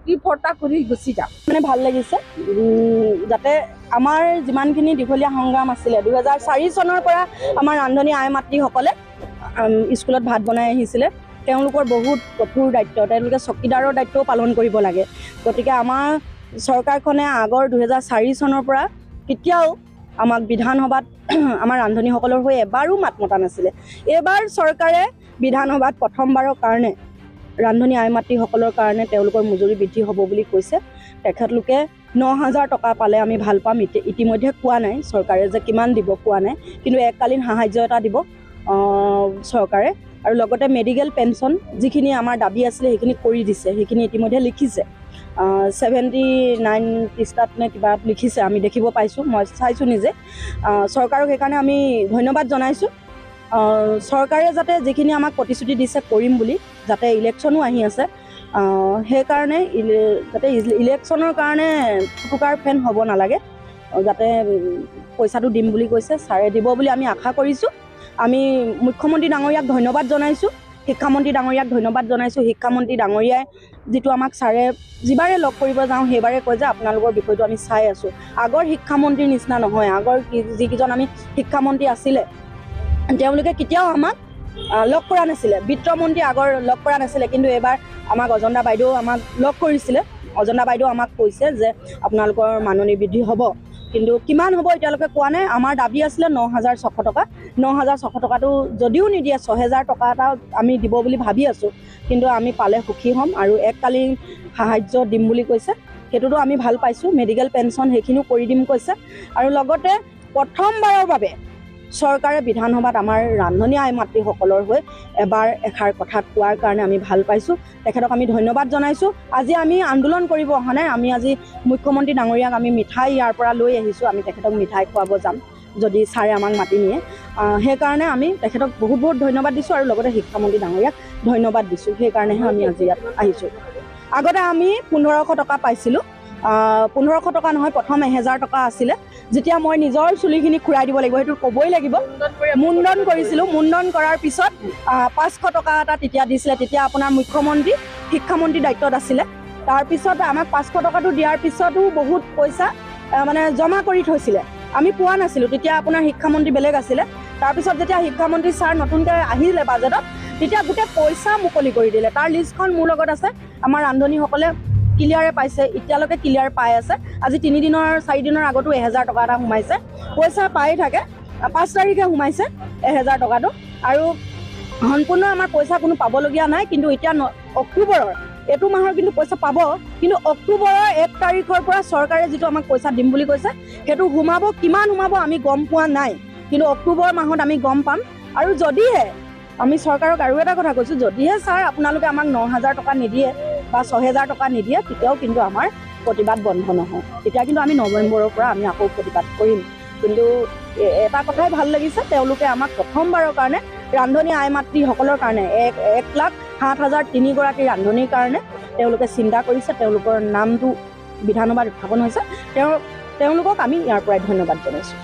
ফূৰ্তি ফৰ্তা কৰি গুচি যাম। মানে ভাল লাগিছে যাতে আমাৰ যিমানখিনি দীঘলীয়া সংগ্ৰাম আছিলে 2004 চনৰ পৰা আমাৰ ৰান্ধনী আই মাতৃসকলে স্কুলত ভাত বনাই আহিছিলে। তেওঁলোকৰ বহুত কঠোৰ দায়িত্ব, তেওঁলোকে চকীদাৰৰ দায়িত্বও পালন কৰিব লাগে। গতিকে আমাৰ চৰকাৰখনে আগৰ 2004 চনৰ পৰা কেতিয়াও আমাক বিধানসভাত আমাৰ ৰান্ধনীসকলৰ হৈ এবাৰো মাত মতা নাছিলে। এইবাৰ চৰকাৰে বিধানসভাত প্ৰথমবাৰৰ কাৰণে ৰান্ধনী আই মাতৃসকলৰ কাৰণে তেওঁলোকৰ মজুৰি বৃদ্ধি হ'ব বুলি কৈছে। তেখেতলোকে 9,000 টকা পালে আমি ভাল পাম। ইতিমধ্যে কোৱা নাই চৰকাৰে যে কিমান দিব, কোৱা নাই, কিন্তু এককালীন সাহাৰ্য এটা দিব চৰকাৰে। আৰু লগতে মেডিকেল পেঞ্চন যিখিনি আমাৰ দাবী আছিলে সেইখিনি কৰি দিছে, সেইখিনি ইতিমধ্যে লিখিছে। 79 পৃষ্ঠাত নে কিবা লিখিছে, আমি দেখিব পাইছোঁ, মই চাইছোঁ নিজে। চৰকাৰক সেইকাৰণে আমি ধন্যবাদ জনাইছোঁ। চৰকাৰে যাতে যিখিনি আমাক প্ৰতিশ্ৰুতি দিছে কৰিম বুলি, যাতে ইলেকশ্যনো আহি আছে, সেইকাৰণে যাতে ইলেকশ্যনৰ কাৰণে ফুটুকাৰ ফেন হ'ব নালাগে, যাতে পইচাটো দিম বুলি কৈছে, ছাৰে দিব বুলি আমি আশা কৰিছোঁ। আমি মুখ্যমন্ত্ৰী ডাঙৰীয়াক ধন্যবাদ জনাইছোঁ, শিক্ষামন্ত্ৰী ডাঙৰীয়াক ধন্যবাদ জনাইছোঁ। শিক্ষামন্ত্ৰী ডাঙৰীয়াই যিটো আমাক ছাৰে যিবাৰে লগ কৰিব যাওঁ সেইবাৰে কয় যে আপোনালোকৰ বিষয়টো আমি চাই আছোঁ। আগৰ শিক্ষামন্ত্ৰীৰ নিচিনা নহয়, আগৰ যিকেইজন আমি শিক্ষামন্ত্ৰী আছিলে তেওঁলোকে কেতিয়াও আমাক লগ কৰা নাছিলে। বিত্তমন্ত্ৰী আগৰ লগ কৰা নাছিলে, কিন্তু এইবাৰ আমাক অজন্তা বাইদেউ আমাক লগ কৰিছিলে। অজন্তা বাইদেউ আমাক কৈছে যে আপোনালোকৰ মাননি বৃদ্ধি হ'ব, কিন্তু কিমান হ'ব এতিয়ালৈকে কোৱা নাই। আমাৰ দাবী আছিলে 9,600 টকা। 9,600 টকাটো যদিও নিদিয়ে 6,000 টকা এটা আমি দিব বুলি ভাবি আছোঁ, কিন্তু আমি পালে সুখী হ'ম। আৰু এককালীন সাহাৰ্য দিম বুলি কৈছে, সেইটোতো আমি ভাল পাইছোঁ। মেডিকেল পেঞ্চন সেইখিনিও কৰি দিম কৈছে। আৰু লগতে প্ৰথমবাৰৰ বাবে চৰকাৰে বিধানসভাত আমাৰ ৰান্ধনী আই মাতৃসকলৰ হৈ এবাৰ এষাৰ কথা কোৱাৰ কাৰণে আমি ভাল পাইছোঁ। তেখেতক আমি ধন্যবাদ জনাইছোঁ। আজি আমি আন্দোলন কৰিব অহা নাই, আমি আজি মুখ্যমন্ত্ৰী ডাঙৰীয়াক আমি মিঠাই ইয়াৰ পৰা লৈ আহিছোঁ। আমি তেখেতক মিঠাই খুৱাব যাম যদি ছাৰে আমাক মাতি নিয়ে। সেইকাৰণে আমি তেখেতক বহুত বহুত ধন্যবাদ দিছোঁ, আৰু লগতে শিক্ষামন্ত্ৰী ডাঙৰীয়াক ধন্যবাদ দিছোঁ। সেইকাৰণেহে আমি আজি ইয়াত আহিছোঁ। আগতে আমি 1,500 টকা পাইছিলোঁ। 1,500 টকা নহয়, প্ৰথম 1,000 টকা আছিলে। যেতিয়া মই নিজৰ চুলিখিনি খুৰাই দিব লাগিব, সেইটো ক'বই লাগিব, মুণ্ডন কৰিছিলোঁ। মুণ্ডন কৰাৰ পিছত 500 টকা এটা তেতিয়া দিছিলে। তেতিয়া আপোনাৰ মুখ্যমন্ত্ৰী শিক্ষামন্ত্ৰী দায়িত্বত আছিলে। তাৰপিছত আমাক 500 টকাটো দিয়াৰ পিছতো বহুত পইচা মানে জমা কৰি থৈছিলে, আমি পোৱা নাছিলোঁ। তেতিয়া আপোনাৰ শিক্ষামন্ত্ৰী বেলেগ আছিলে। তাৰপিছত যেতিয়া শিক্ষামন্ত্ৰী ছাৰ নতুনকৈ আহিলে বাজেটত, তেতিয়া গোটেই পইচা মুকলি কৰি দিলে। তাৰ লিষ্টখন মোৰ লগত আছে। আমাৰ ৰান্ধনীসকলে ক্লিয়াৰে পাইছে, এতিয়ালৈকে ক্লিয়াৰ পাই আছে। আজি 4 দিনৰ আগতো 1,000 টকা এটা সোমাইছে। পইচা পাই থাকে। 5 তাৰিখে সোমাইছে 1,000 টকাটো, আৰু সম্পূৰ্ণ আমাৰ পইচা কোনো পাবলগীয়া নাই। কিন্তু এতিয়া অক্টোবৰৰ, এইটো মাহৰ কিন্তু পইচা পাব, কিন্তু অক্টোবৰৰ 1 তাৰিখৰ পৰা চৰকাৰে যিটো আমাক পইচা দিম বুলি কৈছে সেইটো সোমাব। কিমান সোমাব আমি গম পোৱা নাই, কিন্তু অক্টোবৰ মাহত আমি গম পাম। আৰু যদিহে আমি চৰকাৰক আৰু এটা কথা কৈছোঁ, যদিহে ছাৰ আপোনালোকে আমাক 9,000 টকা নিদিয়ে বা 6,000 টকা নিদিয়ে, তেতিয়াও কিন্তু আমাৰ প্ৰতিবাদ বন্ধ নহয়। তেতিয়া কিন্তু আমি নৱেম্বৰৰ পৰা আমি আকৌ প্ৰতিবাদ কৰিম। কিন্তু এটা কথাই ভাল লাগিছে, তেওঁলোকে আমাক প্ৰথমবাৰৰ কাৰণে ৰান্ধনী আই মাতৃসকলৰ কাৰণে 1,07,003 গৰাকী ৰান্ধনীৰ কাৰণে তেওঁলোকে চিন্তা কৰিছে। তেওঁলোকৰ নামটো বিধানসভাত উত্থাপন হৈছে। তেওঁলোকক আমি ইয়াৰ পৰাই ধন্যবাদ জনাইছোঁ।